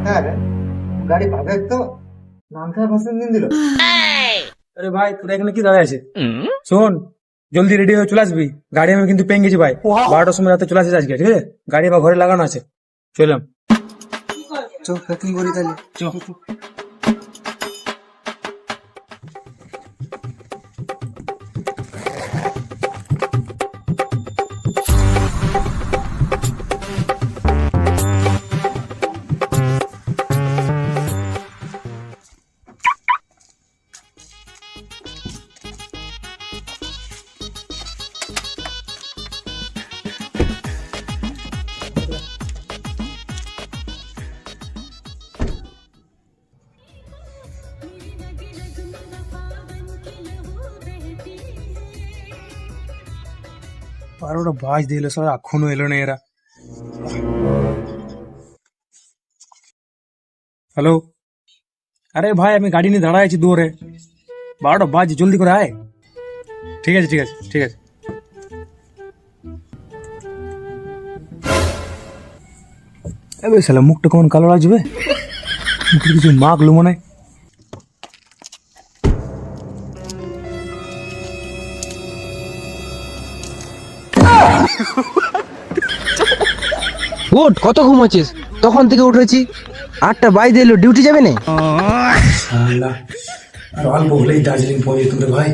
হ্যাঁ রে, গাড়ি পাবে তো নাম খায় ভাষণ দিন দিল। আরে ভাই তোরা এখানে কি দাঁড়ায় আছে? শোন, জলদি রেডি হয়ে চলে আসবি। গাড়ি আমি কিন্তু পেয়ে গেছি ভাই, 12টার সময় রাতে চলে আসিস আজকে, ঠিক আছে? গাড়ি আমার ঘরে লাগানো আছে, চললাম। চো প্যাকিং করি তাহলে। আর ওরা বাজ দিল, সব এখনো এলো না এরা। হ্যালো, আরে ভাই আমি গাড়ি নিয়ে দাঁড়ায় আছি দূরে, 12টা বাজ, জলদি করে আয়। ঠিক আছে ঠিক আছে ঠিক আছে। এবার শালা মুখটা কেমন কালো লাগবে, মুখে কিছু মাখলো মনে হয়। উঠ, কত ঘুমাচ্ছিস? তখন থেকে উঠেছি, 8টা বাইরে এলো, ডিউটি যাবে না? শালা আর অল্প হলেই দার্জিলিং পৌঁছে যেত রে ভাই।